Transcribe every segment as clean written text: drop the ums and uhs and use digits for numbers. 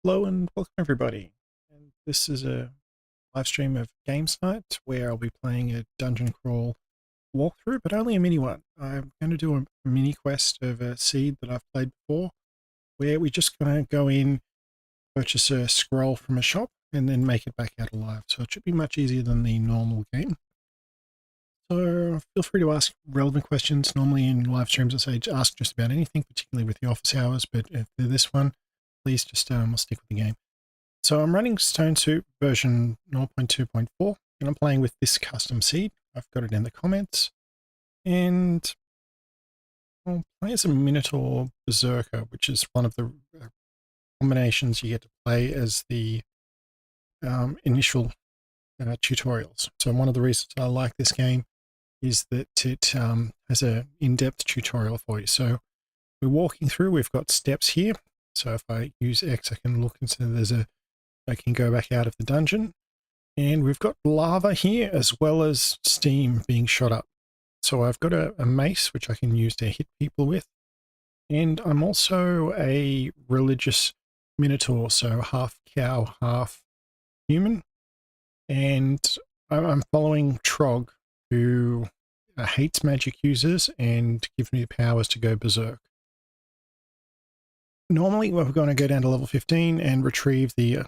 Hello and welcome everybody. And this is a live stream of Games Night where I'll be playing a dungeon crawl walkthrough, but only a mini one. I'm going to do a mini quest of a seed that I've played before, where we're just going to go in, purchase a scroll from a shop, and then make it back out alive. So it should be much easier than the normal game. So feel free to ask relevant questions. Normally in live streams I say ask just about anything, particularly with the office hours, but if they're this one, please just we'll stick with the game. So I'm running Stone Soup version 0.2.4, and I'm playing with this custom seed. I've got it in the comments. And I'll play as a Minotaur Berserker, which is one of the combinations you get to play as the initial tutorials. So one of the reasons I like this game is that it has an in-depth tutorial for you. So we're walking through, we've got steps here. So if I use X, I can look and see I can go back out of the dungeon. And we've got lava here as well as steam being shot up. So I've got a mace which I can use to hit people with. And I'm also a religious minotaur, so half cow, half human. And I'm following Trog, who hates magic users and gives me the powers to go berserk. Normally we're going to go down to level 15 and retrieve the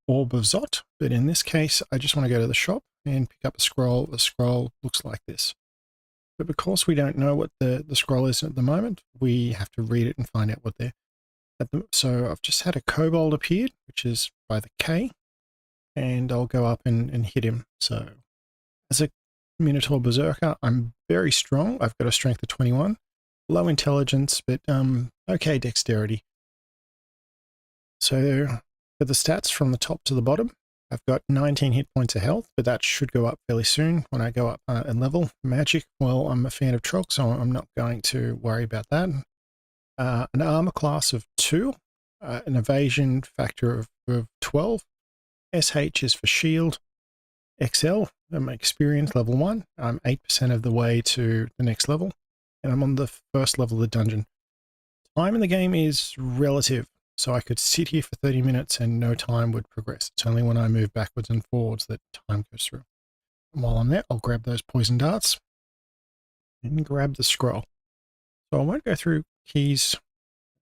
Orb of Zot, but in this case I just want to go to the shop and pick up a scroll. The scroll looks like this. But because we don't know what the scroll is at the moment, we have to read it and find out what they're so I've just had a kobold appeared, which is by the K, and I'll go up and hit him. So as a Minotaur Berserker, I'm very strong. I've got a strength of 21, low intelligence, but okay dexterity. So for the stats from the top to the bottom, I've got 19 hit points of health, but that should go up fairly soon when I go up in level. Magic, well, I'm a fan of Trog, so I'm not going to worry about that. An armor class of 2, an evasion factor of 12. SH is for shield. XL, I'm experience level 1. I'm 8% of the way to the next level, and I'm on the first level of the dungeon. Time in the game is relative. So I could sit here for 30 minutes and no time would progress. It's only when I move backwards and forwards that time goes through. And while I'm there, I'll grab those poison darts and grab the scroll. So I won't go through keys,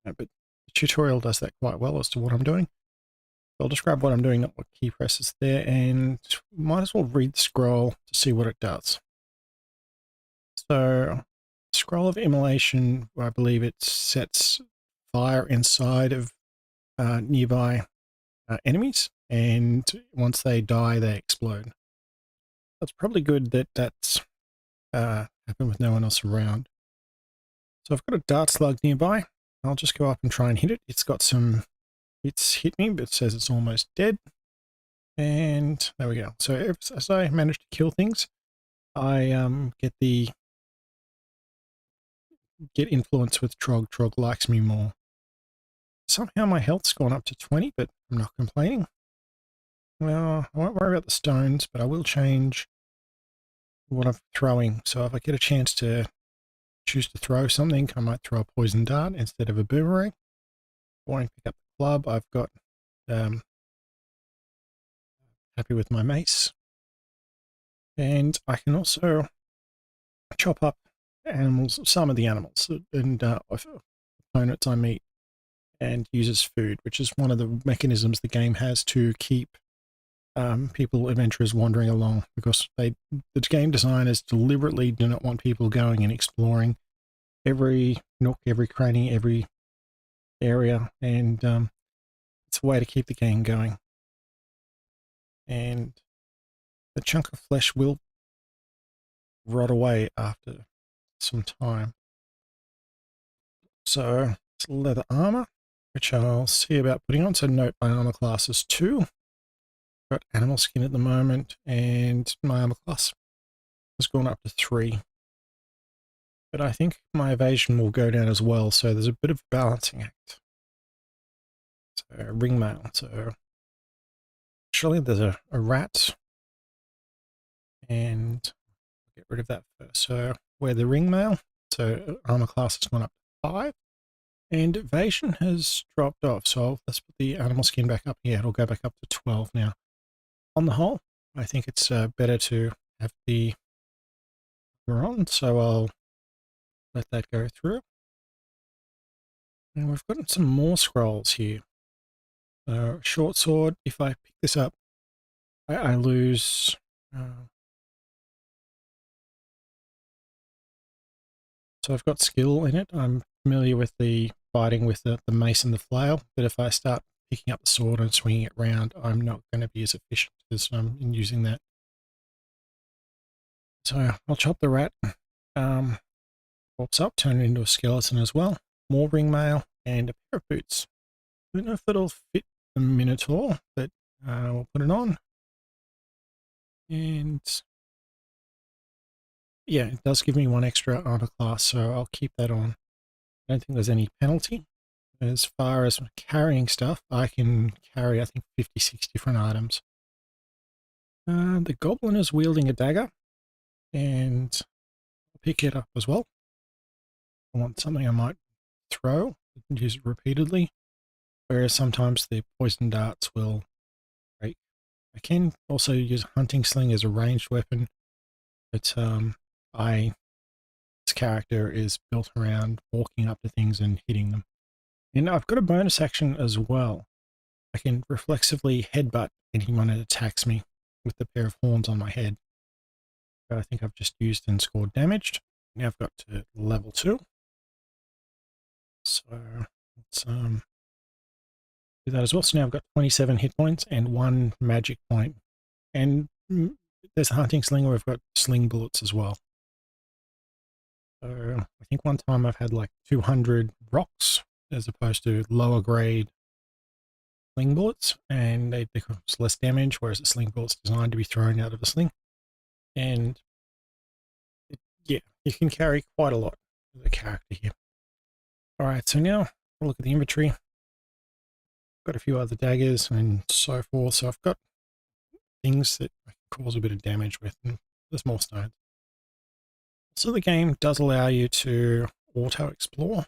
but the tutorial does that quite well as to what I'm doing. So I'll just grab what I'm doing, not what key press is there, and might as well read the scroll to see what it does. So Scroll of Immolation, I believe it sets fire inside of nearby enemies, and once they die they explode. That's probably good that that's happened with no one else around. So I've got a dart slug nearby. I'll just go up and try and hit it. It's got some hits hit me, but it says it's almost dead. And there we go. So as I manage to kill things, I get influence with Trog. Trog likes me more. Somehow my health's gone up to 20, but I'm not complaining. Well, I won't worry about the stones, but I will change what I'm throwing. So if I get a chance to choose to throw something, I might throw a poison dart instead of a boomerang. I want to pick up the club. I've got happy with my mace. And I can also chop up animals, some of the animals, and opponents I meet, and use as food, which is one of the mechanisms the game has to keep people, adventurers, wandering along, because the game designers deliberately do not want people going and exploring every nook, every cranny, every area, and it's a way to keep the game going. And the chunk of flesh will rot away after some time. So it's leather armor, which I'll see about putting on. So note my armor class is 2. Got animal skin at the moment, and my armor class has gone up to 3. But I think my evasion will go down as well, so there's a bit of a balancing act. So ringmail. So actually there's a rat, and I'll get rid of that first. So wear the ringmail. So armor class has gone up to 5. And evasion has dropped off, so let's put the animal skin back up here. It'll go back up to 12 now. On the whole, I think it's better to have the on, so I'll let that go through. And we've got some more scrolls here. Short sword, if I pick this up, I lose... so I've got skill in it. I'm familiar with the fighting with the mace and the flail, but if I start picking up the sword and swinging it around, I'm not going to be as efficient as in using that. So I'll chop the rat, pops up, turn it into a skeleton as well. More ring mail and a pair of boots. I don't know if it'll fit the Minotaur, but we'll put it on. And yeah, it does give me one extra armor class, so I'll keep that on. I don't think there's any penalty. As far as carrying stuff, I can carry, I think, 56 different items. The goblin is wielding a dagger, and I'll pick it up as well. I want something I might throw and use it repeatedly, whereas sometimes the poison darts will break. I can also use a hunting sling as a ranged weapon, but this character is built around walking up to things and hitting them. And I've got a bonus action as well. I can reflexively headbutt anyone that attacks me with the pair of horns on my head. I think I've just used and scored damage. Now I've got to level 2. So let's do that as well. So now I've got 27 hit points and 1 magic point. And there's a hunting sling where I've got sling bullets as well. So I think one time I've had like 200 rocks as opposed to lower grade sling bullets, and they cause less damage, whereas the sling bullet's designed to be thrown out of a sling. And yeah, you can carry quite a lot of the character here. Alright, so now we'll look at the inventory. Got a few other daggers and so forth, so I've got things that I can cause a bit of damage with, and there's more stones. So the game does allow you to auto-explore.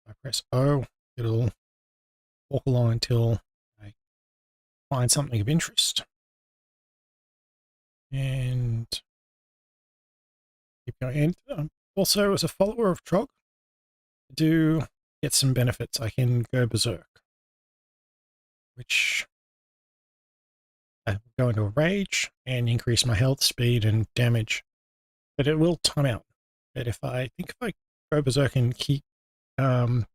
I press O, it'll walk along until I find something of interest. And keep going. And also, as a follower of Trog, I do get some benefits. I can go berserk, which I go into a rage and increase my health, speed, and damage. But it will time out. But if I go berserk and keep being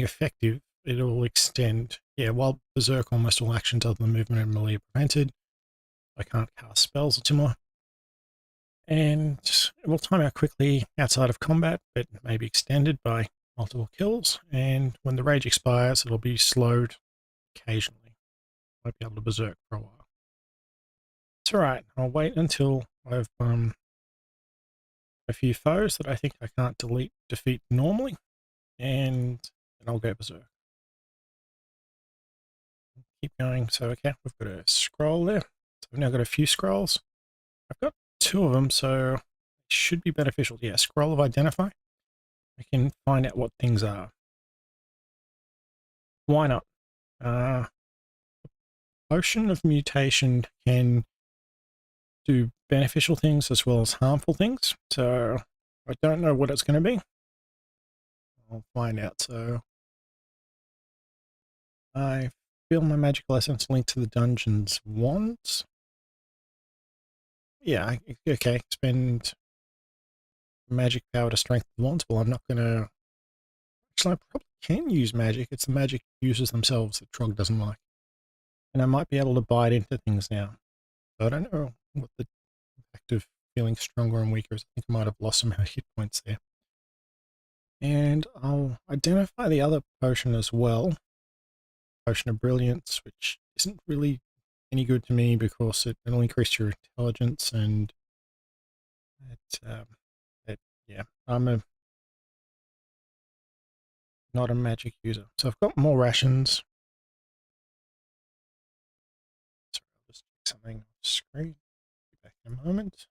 effective, it will extend. Yeah, while berserk, almost all actions other than movement and melee are prevented. I can't cast spells or timor. And it will time out quickly outside of combat, but may be extended by multiple kills. And when the rage expires, it'll be slowed occasionally. I won't be able to berserk for a while. It's alright. I'll wait until I've a few foes that I think I can't defeat normally, and then I'll go berserk. Keep going. So okay, we've got a scroll there. So we've now got a few scrolls. I've got 2 of them, so it should be beneficial. Yeah, scroll of identify. I can find out what things are. Why not? Potion of mutation can do beneficial things as well as harmful things. So I don't know what it's going to be. I'll find out. So I feel my magical essence linked to the dungeon's wands. Yeah, okay, spend magic power to strengthen the wands. Well, I'm not going to... Actually, I probably can use magic. It's the magic users themselves that Trog doesn't like. And I might be able to bite into things now. So I don't know what the effect of feeling stronger and weaker is. I think I might have lost some hit points there. And I'll identify the other potion as well. Potion of Brilliance, which isn't really any good to me because it'll increase your intelligence, and yeah, I'm not a magic user. So I've got more rations. Sorry, I'll just check something on the screen. Be back in a moment.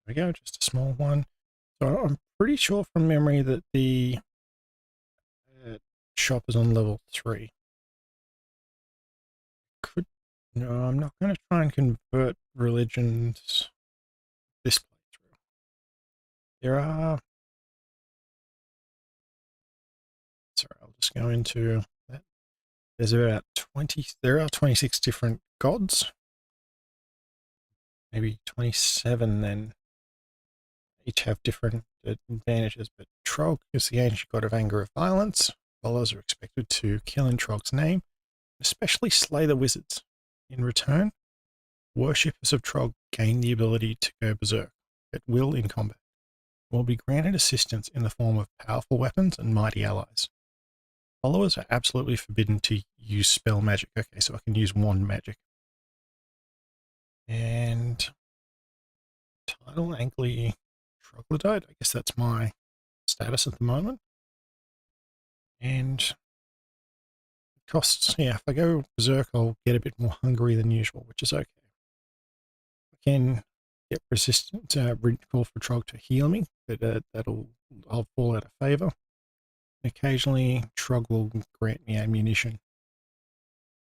we go, just a small one. So I'm pretty sure from memory that the shop is on level 3. Could No, I'm not going to try and convert religions this playthrough. There are. Sorry, I'll just go into that. There's about 20. There are 26 different gods. Maybe 27 then. Each have different advantages, but Trog is the ancient god of anger of violence. Followers are expected to kill in Trog's name, especially slay the wizards. In return, worshippers of Trog gain the ability to go berserk at will in combat. Will be granted assistance in the form of powerful weapons and mighty allies. Followers are absolutely forbidden to use spell magic. Okay, so I can use wand magic. And title, Ankly Troglodyte. I guess that's my status at the moment. And it costs, yeah, if I go berserk, I'll get a bit more hungry than usual, which is okay. I can get resistant, call for Trog to heal me, but I'll fall out of favor. Occasionally, Trog will grant me ammunition.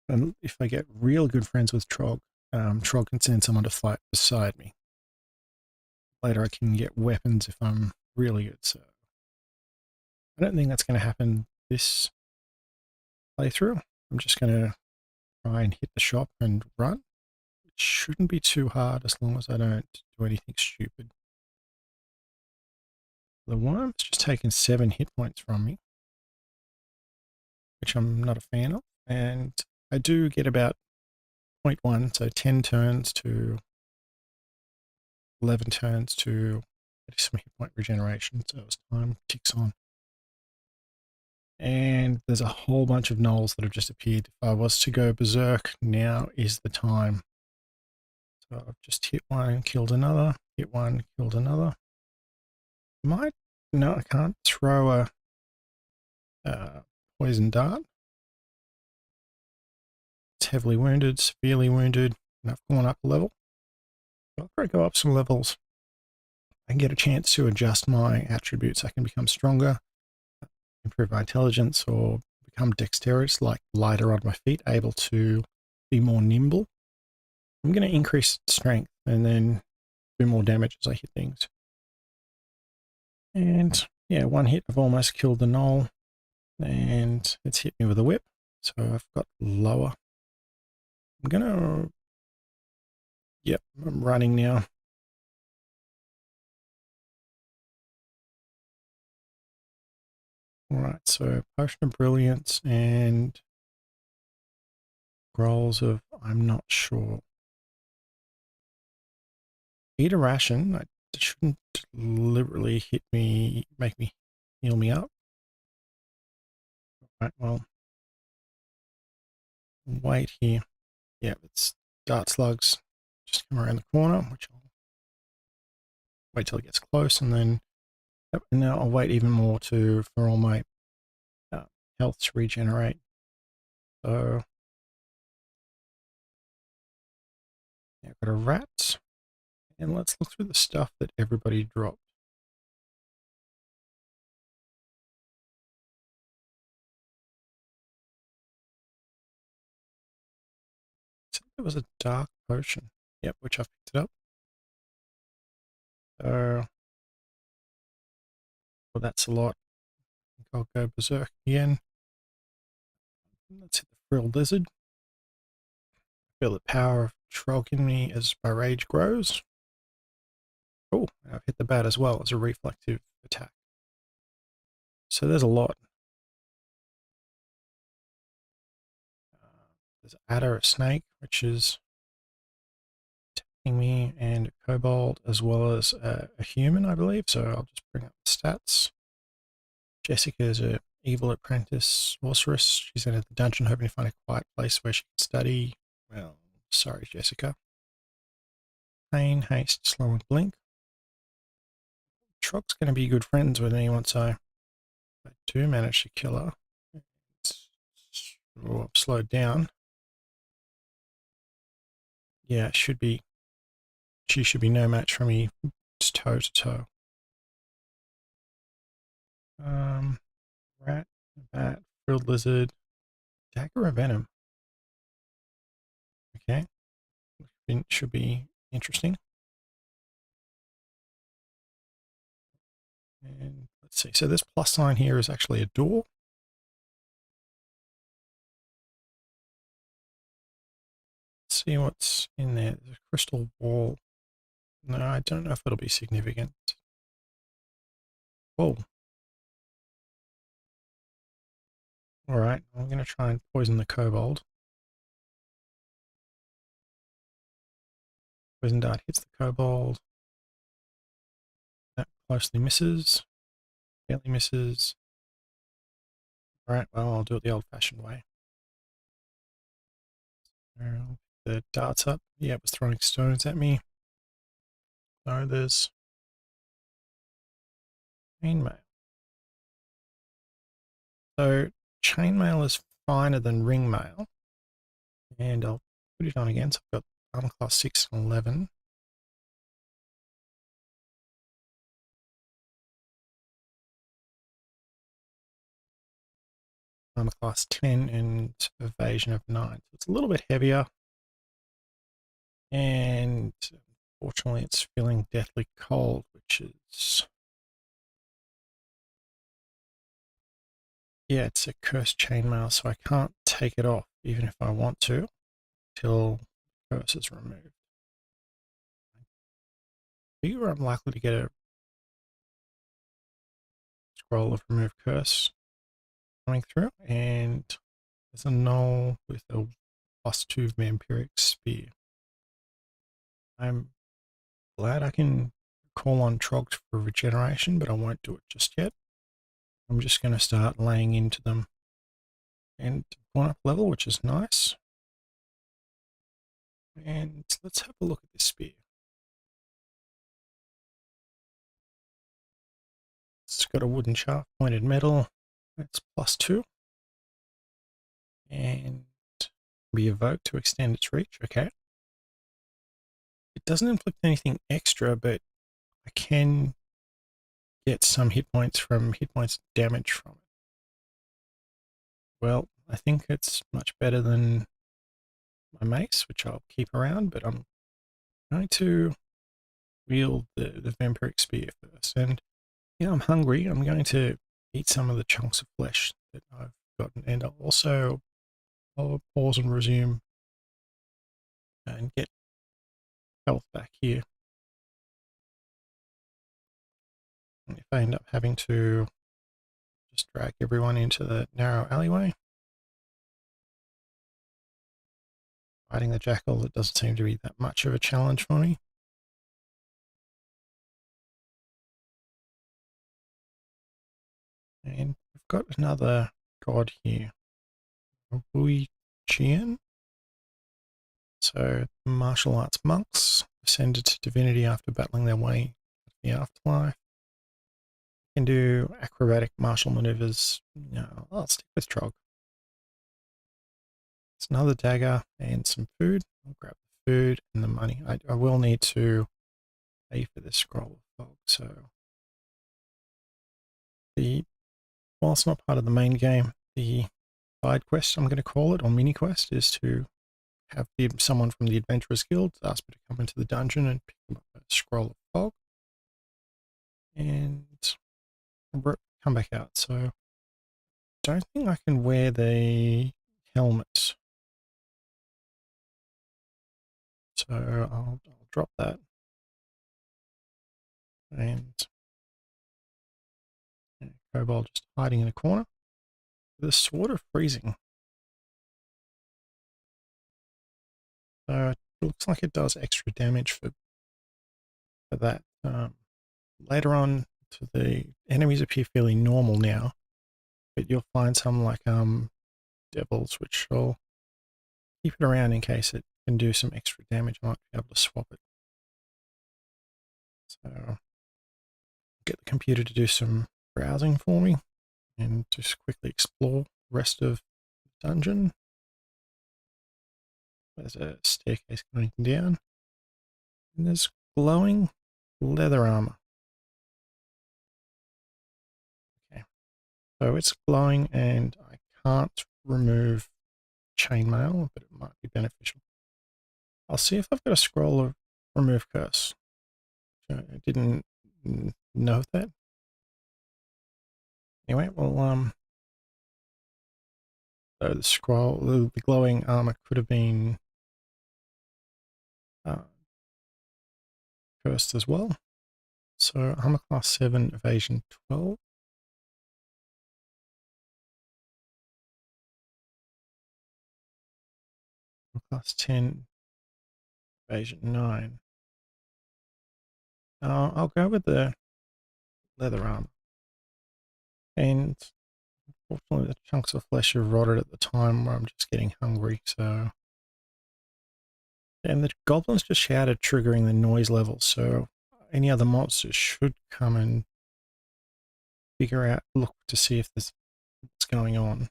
And if I get real good friends with Trog, Trog can send someone to fight beside me. Later, I can get weapons if I'm really good. So I don't think that's going to happen this playthrough. I'm just going to try and hit the shop and run. It shouldn't be too hard as long as I don't do anything stupid. The worm's just taken 7 hit points from me, which I'm not a fan of. And I do get about 0.1, so 10 turns to 11 turns to get some hit point regeneration. So as time ticks on. And there's a whole bunch of gnolls that have just appeared. If I was to go berserk, now is the time. So I've just hit one, killed another, hit one, killed another. No, I can't throw a poison dart. It's heavily wounded, severely wounded, and I've gone up a level. After I go up some levels, I can get a chance to adjust my attributes. I can become stronger, improve my intelligence, or become dexterous, like lighter on my feet, able to be more nimble. I'm going to increase strength and then do more damage as I hit things. And yeah, one hit, I've almost killed the gnoll, and it's hit me with a whip. So I've got lower. I'm going to, yep, I'm running now. All right, so Potion of Brilliance and Growls of I'm not sure. Eat a ration. That shouldn't deliberately hit me, make me heal me up. Right, well, wait here. Yeah, it's dart slugs. Just come around the corner, which I'll wait till it gets close, and then and now I'll wait even more for all my health to regenerate. So yeah, I've got a rat, and let's look through the stuff that everybody dropped. I think there was a dark potion. Yep, which I've picked it up. So, well, that's a lot. I think I'll go berserk again. Let's hit the Frill Lizard. Feel the power of Trog in me as my rage grows. Oh, I've hit the bat as well as a reflective attack. So there's a lot. There's Adder, a snake, which is attacking me, and a kobold, as well as a human, I believe. So I'll just bring up the stats. Jessica is an evil apprentice sorceress. She's entered the dungeon hoping to find a quiet place where she can study. Well, sorry, Jessica. Pain, haste, slow, and blink. Trog's going to be good friends with me once I do manage to kill her. Oh, I've slowed down. Yeah, she should be no match for me. Just toe to toe. Rat, bat, frilled lizard, dagger of venom. Okay, should be interesting. And let's see. So this plus sign here is actually a door. Let's see what's in there. There's a crystal wall. No, I don't know if it'll be significant. Oh. All right, I'm going to try and poison the kobold. Poison dart hits the kobold. That closely misses. Barely misses. All right, well, I'll do it the old-fashioned way. The dart's up. Yeah, it was throwing stones at me. So there's chainmail. So chainmail is finer than ringmail. And I'll put it on again. So I've got armor class 6 and 11. Armor class 10 and evasion of 9. So it's a little bit heavier. And fortunately, it's feeling deathly cold, which is... Yeah, it's a cursed chainmail, so I can't take it off, even if I want to, till the curse is removed. I figure I'm likely to get a scroll of remove curse coming through, and there's a null with a +2 vampiric spear. I'm glad I can call on trogs for regeneration, but I won't do it just yet. I'm just going to start laying into them. And gone up level, which is nice. And let's have a look at this spear. It's got a wooden shaft, pointed metal. It's +2. And be evoked to extend its reach. Okay. It doesn't inflict anything extra, but I can get some hit points damage from it. Well, I think it's much better than my mace, which I'll keep around, but I'm going to wield the vampiric spear first. And yeah, I'm hungry. I'm going to eat some of the chunks of flesh that I've gotten, and I'll pause and resume and get health back here. And if I end up having to just drag everyone into the narrow alleyway, fighting the jackal, it doesn't seem to be that much of a challenge for me. And we've got another god here, Wui Jian. So martial arts monks ascended to divinity after battling their way to the afterlife. Can do acrobatic martial maneuvers. No, I'll stick with Trog. It's another dagger and some food. I'll grab the food and the money. I will need to pay for this scroll of fog. So while it's not part of the main game, the side quest, I'm going to call it, or mini quest, is to have someone from the Adventurers Guild ask me to come into the dungeon and pick up a scroll of fog and come back out. So don't think I can wear the helmet. So I'll drop that. And Kobold just hiding in a corner. The Sword of Freezing. So it looks like it does extra damage for that. Later on, the enemies appear fairly normal now, but you'll find some like devils, which I'll keep it around in case it can do some extra damage. I might be able to swap it. So get the computer to do some browsing for me and just quickly explore the rest of the dungeon. There's a staircase going down, and there's glowing leather armor. Okay, so it's glowing and I can't remove chainmail, but it might be beneficial. I'll see if I've got a scroll of remove curse. I didn't know that. Anyway, well, so the scroll, the glowing armor could have been uh, cursed as well. So armor class 7, evasion 12. Armor class 10, evasion 9. I'll go with the leather armor. And fortunately, the chunks of flesh have rotted at the time where I'm just getting hungry. So, and the goblins just shouted, triggering the noise level. So any other monsters should come and figure out, look to see if there's what's going on.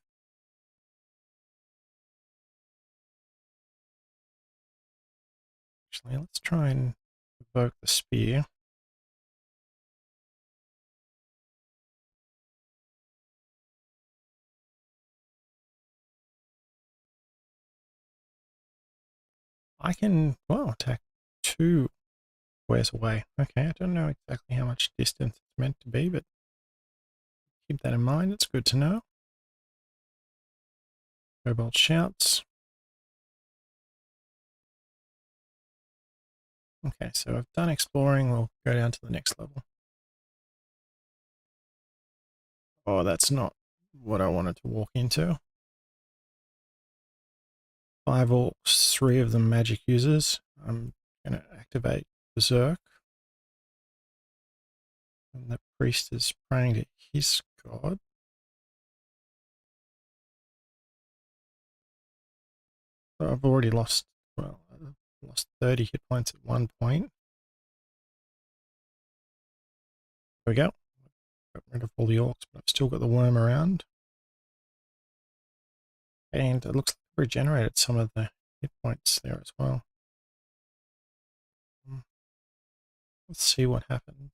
Actually, let's try and evoke the spear. I can, well, attack 2 squares away. Okay, I don't know exactly how much distance it's meant to be, but keep that in mind. It's good to know. Kobold shouts. Okay, so I've done exploring. We'll go down to the next level. Oh, that's not what I wanted to walk into. 5 orcs, 3 of them magic users. I'm going to activate Berserk. And the priest is praying to his god. So I've already lost, well, I've lost 30 hit points at one point. There we go. Got rid of all the orcs, but I've still got the worm around. And it looks like I've regenerated some of the hit points there as well. Let's see what happened.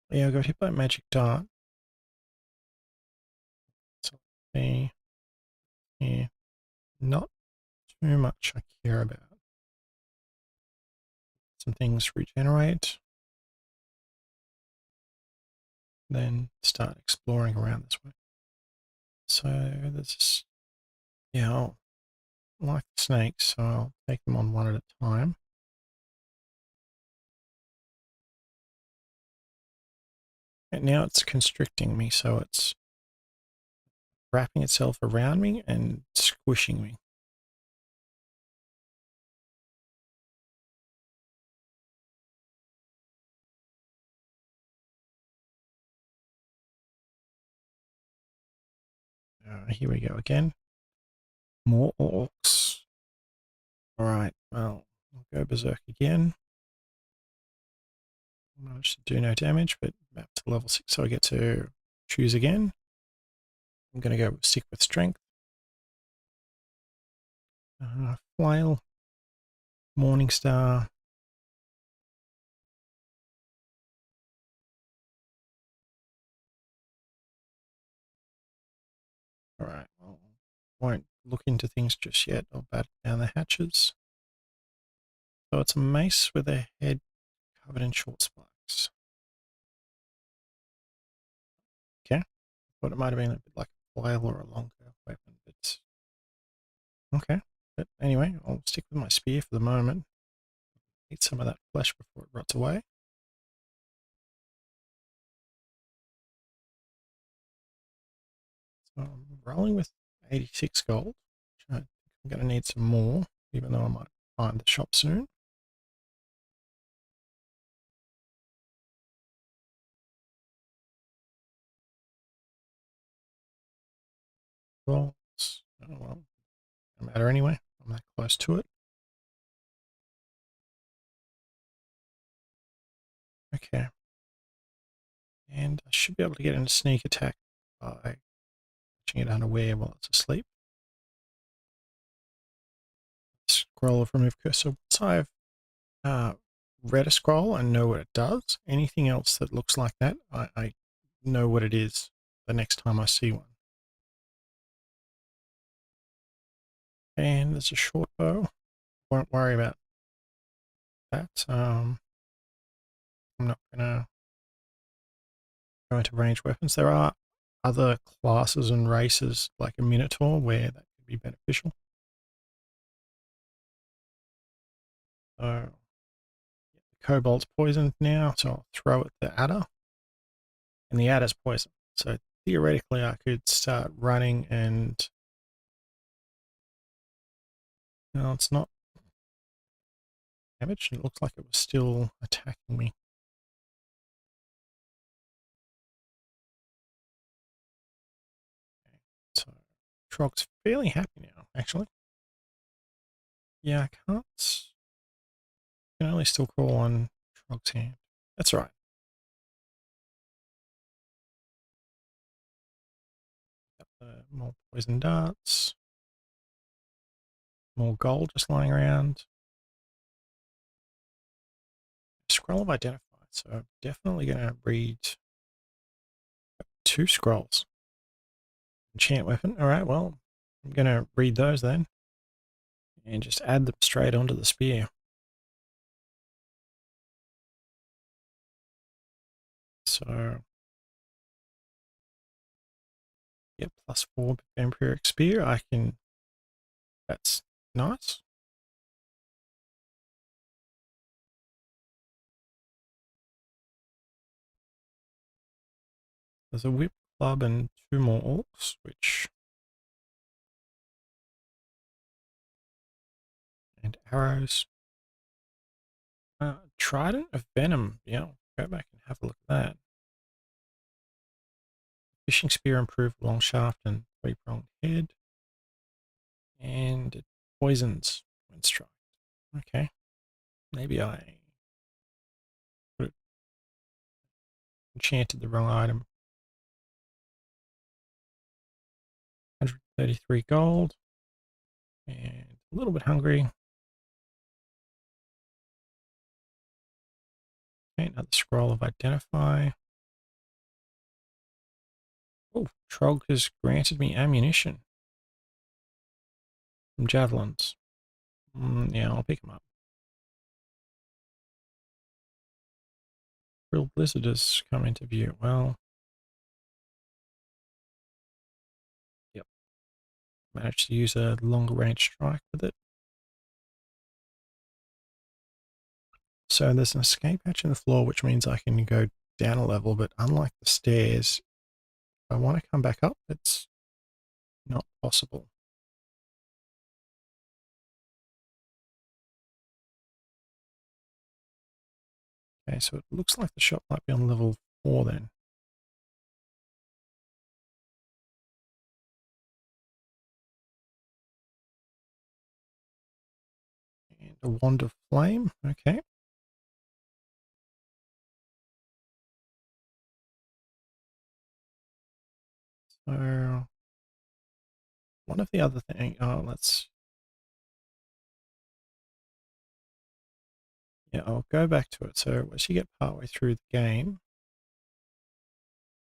Yeah, I got hit by a magic dart. So see here, not too much I care about. Some things regenerate. Then start exploring around this way. So there's, yeah, I'll like snakes, so I'll take them on one at a time. And now it's constricting me, so it's wrapping itself around me and squishing me. Here we go again. More orcs. All right, well, I'll go berserk again. Managed to do no damage, but up to level 6, so I get to choose again. I'm going to go stick with strength. Flail. Morningstar. All right, well, won't look into things just yet. I'll batten down the hatches. So it's a mace with a head covered in short spikes. Okay. Thought it might have been a bit like a flail or a longer weapon, but okay. But anyway, I'll stick with my spear for the moment. Eat some of that flesh before it rots away. So I'm rolling with 86 gold. I think I'm going to need some more, even though I might find the shop soon. Well, oh well, no matter anyway. I'm that close to it. Okay. And I should be able to get in a sneak attack by catching it unaware while it's asleep. Scroll of remove curse. So once I've read a scroll and know what it does, anything else that looks like that, I know what it is the next time I see one. And there's a short bow. Won't worry about that. I'm not gonna go into ranged weapons. There are other classes and races like a Minotaur where that could be beneficial. So the Kobold's poisoned now, so I'll throw at the Adder. And the Adder's poisoned. So theoretically I could start running and no, it's not damaged. It looks like it was still attacking me. So Trog's fairly happy now, actually. Yeah, I can't. I can only still crawl on Trog's hand. That's right. Got the more poison darts. More gold just lying around. Scroll of Identify. So I'm definitely going to read 2 scrolls. Enchant weapon. All right, well, I'm going to read those then. And just add them straight onto the spear. So, yeah, +4 vampiric spear. I can. That's nice. There's a whip club and 2 more orcs, which. And arrows. Trident of Venom. Yeah, go back and have a look at that. Fishing spear improved long shaft and 3-pronged head. And it poisons when struck. Okay. Maybe I enchanted the wrong item. 133 gold. And a little bit hungry. Okay, another scroll of Identify. Oh, Trog has granted me ammunition from javelins. Yeah, I'll pick them up. Real Blizzard has come into view. Well, yep. Managed to use a longer range strike with it. So there's an escape hatch in the floor, which means I can go down a level, but unlike the stairs, if I want to come back up, it's not possible. Okay, so it looks like the shop might be on level 4 then. And a wand of flame, okay. So one of the other thing, I'll go back to it. So once you get partway through the game,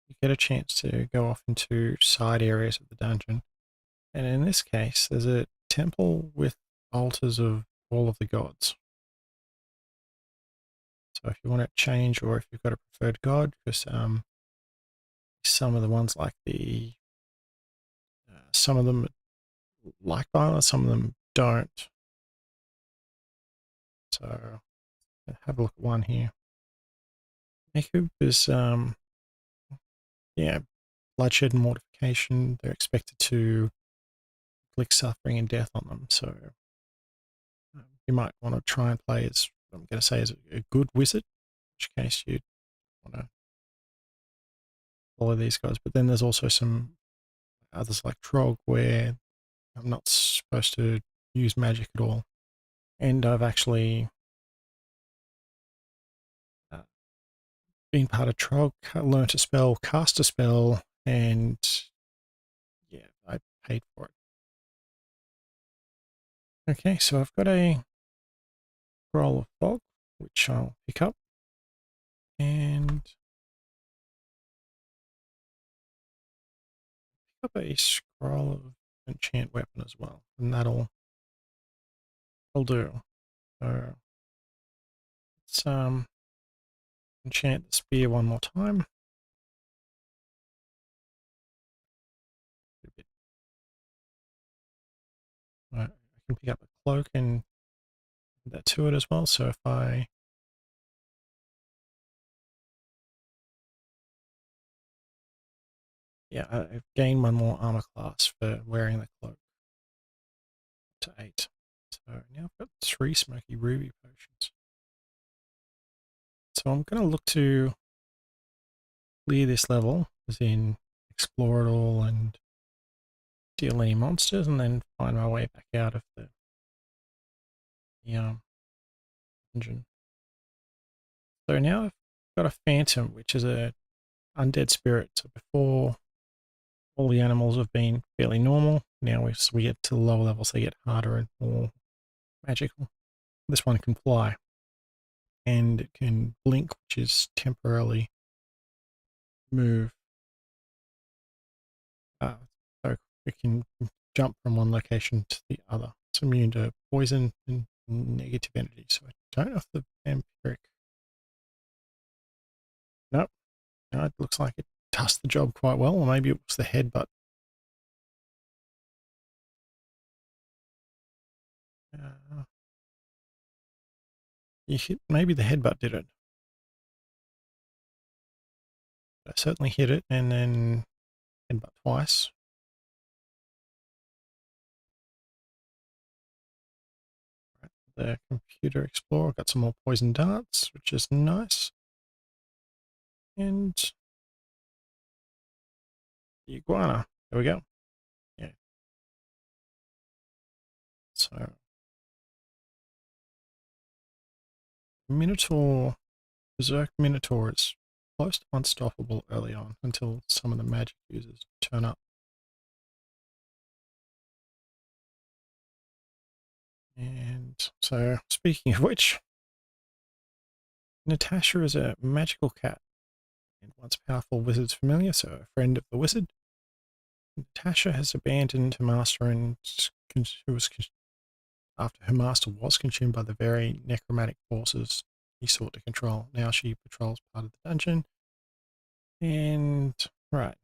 you get a chance to go off into side areas of the dungeon. And in this case, there's a temple with altars of all of the gods. So if you want to change, or if you've got a preferred god, because some of the ones like some of them like violence, some of them don't. So have a look at one here. Nekub is, yeah, bloodshed and mortification. They're expected to inflict suffering and death on them. So you might want to try and play as, I'm going to say, as a good wizard, in which case you want to follow these guys. But then there's also some others like Trog where I'm not supposed to use magic at all. And I've actually been part of Trog, learnt a spell, cast a spell, and yeah, I paid for it. Okay, so I've got a Scroll of Fog, which I'll pick up, and pick up a Scroll of Enchant Weapon as well, and that'll do. So let's enchant the spear one more time. I can pick up a cloak and add that to it as well. So if I I've gained one more armor class for wearing the cloak to 8. So now I've got 3 smoky ruby potions. So I'm going to look to clear this level, as in explore it all and deal any monsters, and then find my way back out of the dungeon. So now I've got a phantom, which is a undead spirit. So before, all the animals have been fairly normal. Now as we get to the lower levels, they get harder and more magical. This one can fly, and it can blink, which is temporarily move. So it can jump from one location to the other. It's immune to poison and negative energy. So I don't know if the vampiric. Nope. No, it looks like it does the job quite well, or maybe it was the headbutt. Maybe the headbutt did it. I certainly hit it and then headbutt twice. Right, the computer explorer got some more poison darts, which is nice. And the iguana. There we go. Yeah. So Minotaur, Berserk Minotaur is close to unstoppable early on until some of the magic users turn up. And so, speaking of which, Natasha is a magical cat and once powerful wizard's familiar, so a friend of the wizard. Natasha has abandoned her master and after her master was consumed by the very necromantic forces he sought to control. Now she patrols part of the dungeon. And, right.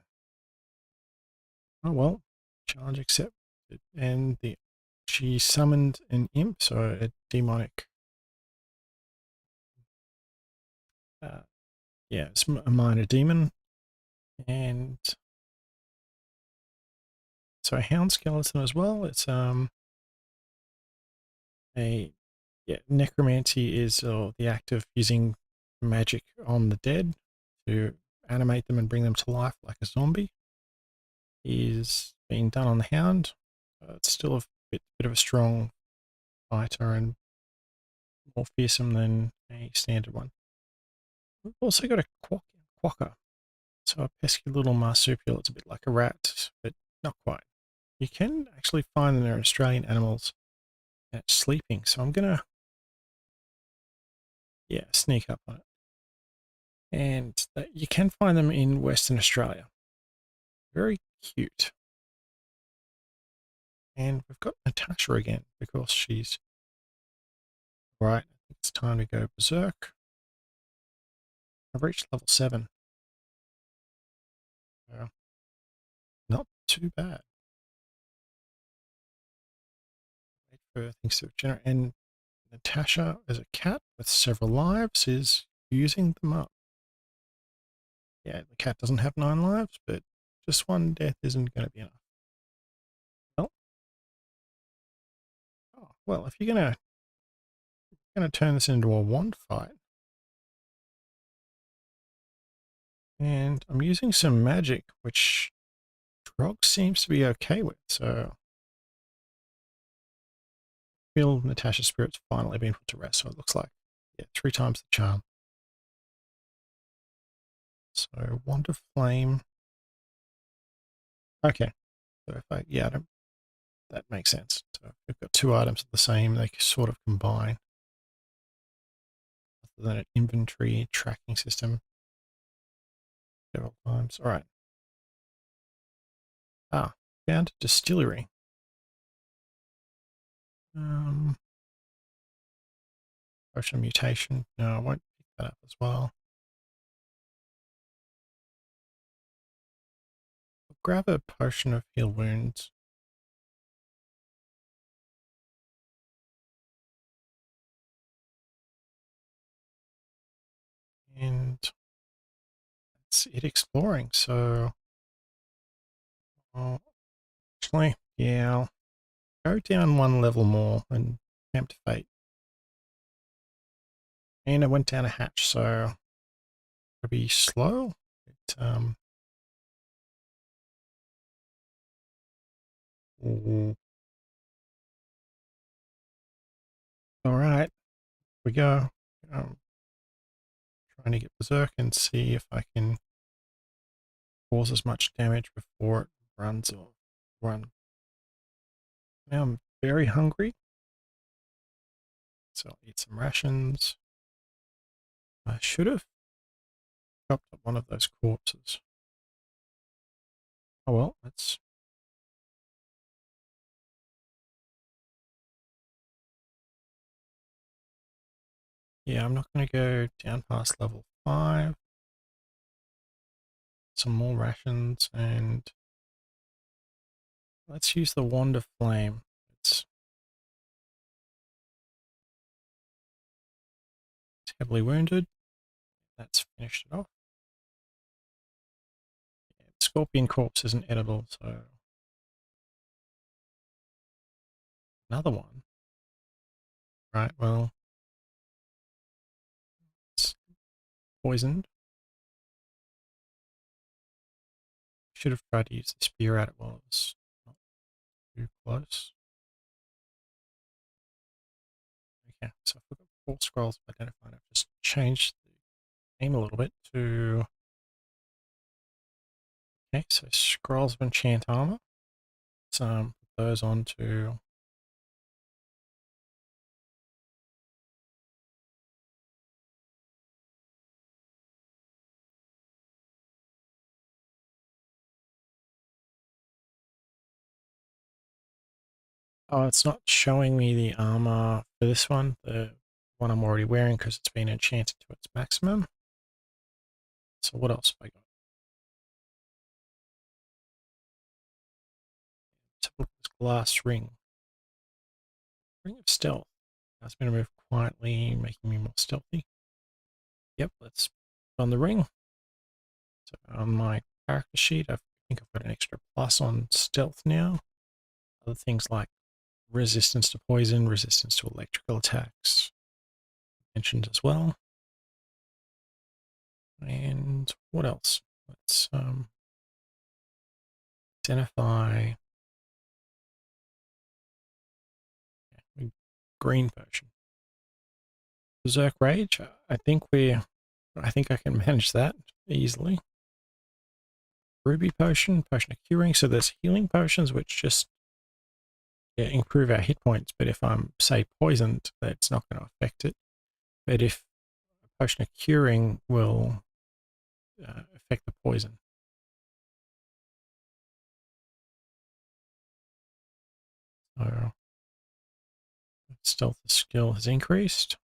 Oh well, challenge accepted. And she summoned an imp, so a demonic. It's a minor demon. And so a hound skeleton as well. It's necromancy is the act of using magic on the dead to animate them and bring them to life like a zombie. Is being done on the hound. It's still a bit of a strong fighter and more fearsome than a standard one. We've also got a quokka. So a pesky little marsupial. It's a bit like a rat, but not quite. You can actually find them in Australian animals at sleeping. So I'm going to, sneak up on it. And you can find them in Western Australia. Very cute. And we've got Natasha again because she's right. I think it's time to go berserk. I've reached level 7. Not too bad. Wait for things to generate. And Natasha, as a cat with several lives, is using them up. Yeah, the cat doesn't have 9 lives, but just one death isn't going to be enough. Well, if you're gonna turn this into a wand fight, and I'm using some magic, which Trog seems to be okay with, so I feel Natasha's spirit's finally been put to rest, so it looks like, 3 times the charm. So Wand of Flame. Okay. So if I, yeah, that makes sense. So if we've got two items of the same, they sort of combine. Other than an inventory tracking system. Several times. All right. Ah, found a distillery. Potion mutation. No, I won't pick that up as well. I'll grab a potion of heal wounds. And that's it exploring. So, actually, yeah, I'll go down one level more and tempt fate. And I went down a hatch, so I'll be slow. All right, we go. Trying to get Berserk and see if I can cause as much damage before it runs or run. Now I'm very hungry, so I'll eat some rations. I should have chopped up one of those corpses. Oh well, that's... Yeah, I'm not going to go down past level 5. Some more rations, and let's use the Wand of Flame. It's heavily wounded. That's finished it off. Yeah, the Scorpion Corpse isn't edible, so... Another one. Right, well... It's poisoned. Should have tried to use the spear at it while it was not too close. Okay, so I've got 4 scrolls of identifying. I've just changed the aim a little bit to... Okay, so Scrolls of Enchant Armor. Let's put those onto... Oh, it's not showing me the armor for this one, the one I'm already wearing, because it's been enchanted to its maximum. So what else have I got? Let's have a look at this glass ring. Ring of Stealth. That's going to move quietly, making me more stealthy. Yep, let's put on the ring. So on my character sheet, I think I've got an extra plus on stealth now. Other things like resistance to poison, resistance to electrical attacks mentioned as well. And what else? Let's identify green potion. Berserk Rage. I think I can manage that easily. Ruby Potion, Potion of Curing. So there's healing potions which just improve our hit points, but if I'm, say, poisoned, that's not going to affect it. But if a Potion of Curing will affect the poison. So stealth skill has increased.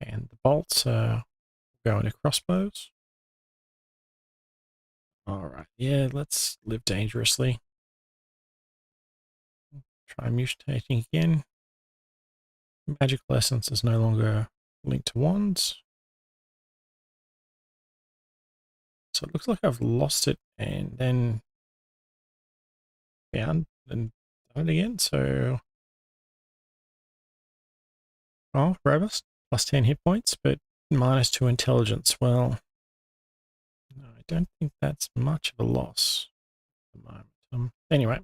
And the bolts go into crossbows. Alright, yeah, let's live dangerously. Try mutating again. Magical Essence is no longer linked to wands. So it looks like I've lost it and then found and done it again. So, oh, robust, plus 10 hit points, but minus 2 intelligence. Well, no, I don't think that's much of a loss at the moment. Anyway,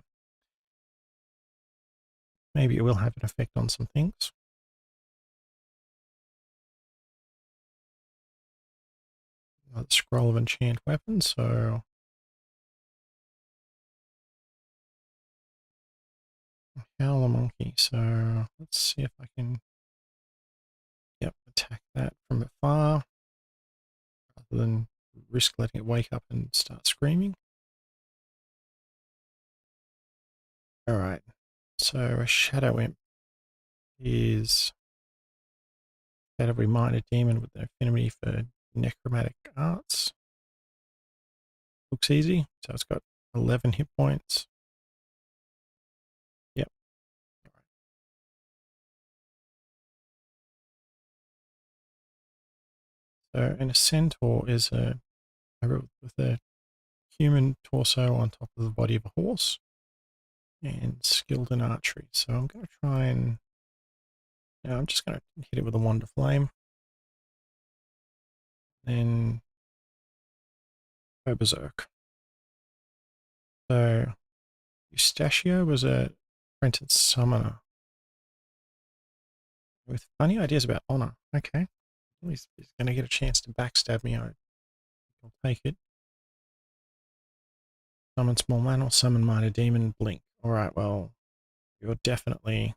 maybe it will have an effect on some things. the scroll of enchant weapon, so Howl the monkey. So let's see if I can, yep, attack that from afar rather than risk letting it wake up and start screaming. All right, so a Shadow Imp is Shadowy Minded Demon with an affinity for necromantic arts. Looks easy, so it's got 11 hit points. Yep. So, and a centaur is a with a human torso on top of the body of a horse and skilled in archery. So I'm going to try and, I'm just going to hit it with a wand of flame. Then go berserk. So Eustachio was a apprentice summoner with funny ideas about honor. Okay. He's going to get a chance to backstab me. I'll take it. Summon small man, summon minor demon, blink. All right, well, you're definitely.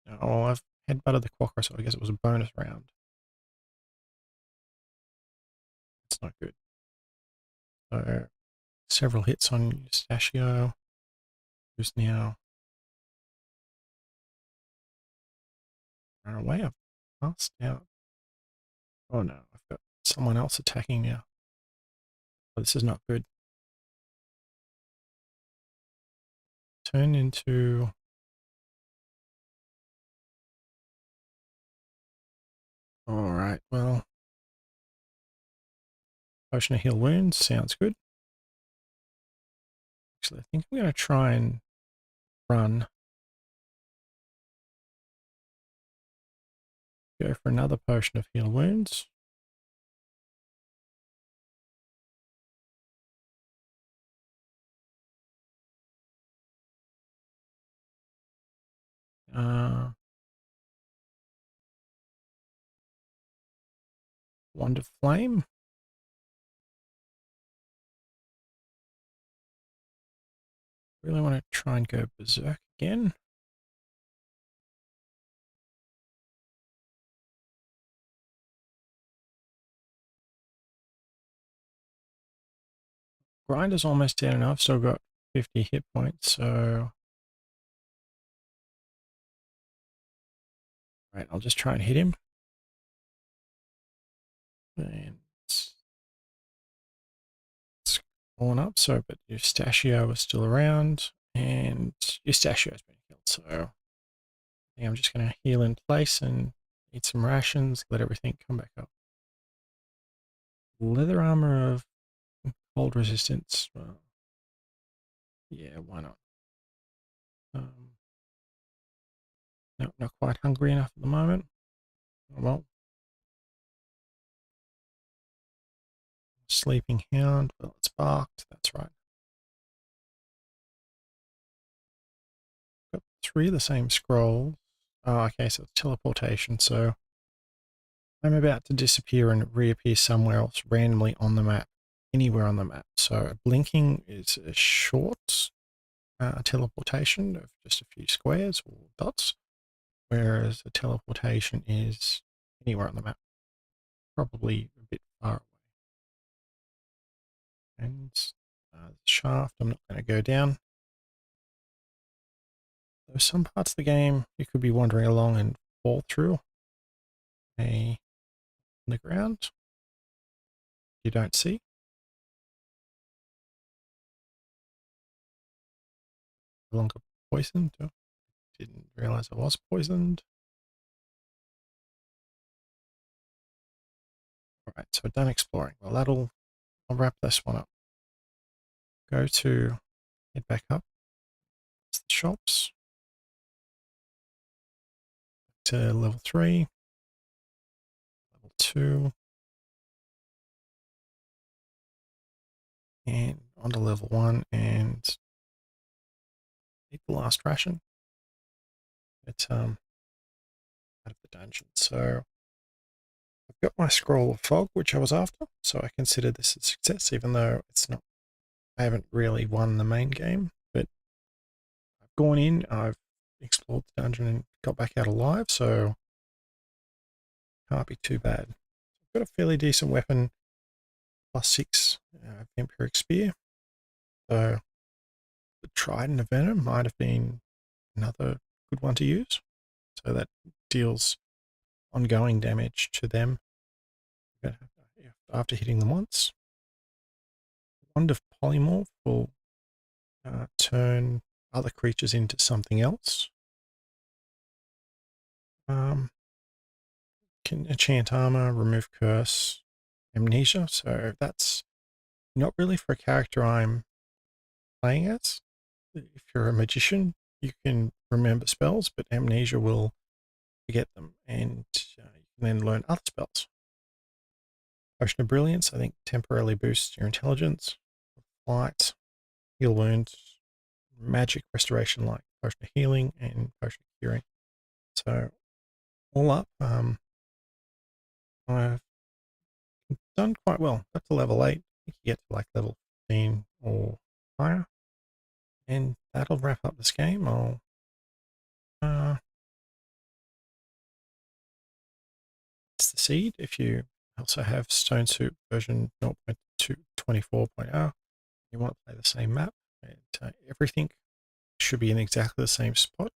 Oh, well, I've headbutted the quokka, so I guess it was a bonus round. It's not good. So, several hits on Eustachio, who's now run away. I've passed out. Oh no, I've got someone else attacking now. Oh, this is not good. Turn into. All right, well, potion of heal wounds sounds good. Actually, I think I'm going to try and run. Go for another potion of heal wounds. Wand of flame. Really want to try and go berserk again. Grinder's almost dead enough, still got 50 hit points, so. Right, I'll just try and hit him. And it's fallen up, so, but Eustachio is still around, and Eustachio's been killed, so I think I'm just going to heal in place and eat some rations, let everything come back up. Leather armor of cold resistance. Well, yeah, why not? No, not quite hungry enough at the moment. Oh, well, sleeping hound. Well, it's barked. That's right. Got 3 of the same scrolls. Oh, okay, so it's teleportation. So I'm about to disappear and reappear somewhere else randomly on the map, anywhere on the map. So blinking is a short teleportation of just a few squares or dots, whereas a teleportation is anywhere on the map, probably a bit far away. And the shaft, I'm not going to go down. There's some parts of the game you could be wandering along and fall through a on the ground you don't see. No longer poisoned. Oh, didn't realize I was poisoned. All right, so done exploring. Well, I'll wrap this one up. Go to head back up. It's the shops to level 3, level 2, and onto level 1 and eat the last ration. It's out of the dungeon. So I've got my Scroll of Fog, which I was after, so I consider this a success, even though it's not. I haven't really won the main game, but I've gone in, I've explored the dungeon and got back out alive, so can't be too bad. I've got a fairly decent weapon, +6 Vampiric Spear, so the Trident of Venom might have been another good one to use. So that deals ongoing damage to them after hitting them once. Wand of Polymorph will turn other creatures into something else. Can enchant armor, remove curse, amnesia. So that's not really for a character I'm playing as. If you're a magician, you can remember spells, but amnesia will forget them, and you can then learn other spells. Potion of Brilliance, I think, temporarily boosts your intelligence, flight, heal wounds, magic restoration like Potion of Healing and Potion of Curing. So, all up, I've done quite well. Up to level 8. I think you get to like level 15 or higher. And that'll wrap up this game. I'll it's the seed. If you also have Stone Soup version 0.24.0, you want to play the same map. And, everything should be in exactly the same spot.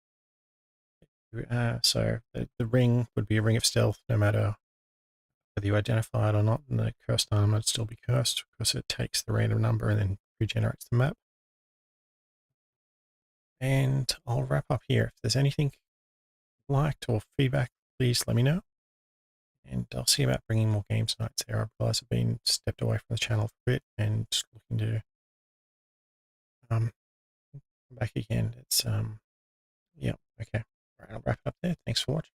So the ring would be a ring of stealth, no matter whether you identify it or not. And the cursed armor would still be cursed because it takes the random number and then regenerates the map. And I'll wrap up here. If there's anything liked or feedback, please let me know. And I'll see about bringing more games nights there. I realize I've been stepped away from the channel for a bit and looking to come back again. It's yeah, okay. All right, I'll wrap it up there. Thanks for watching.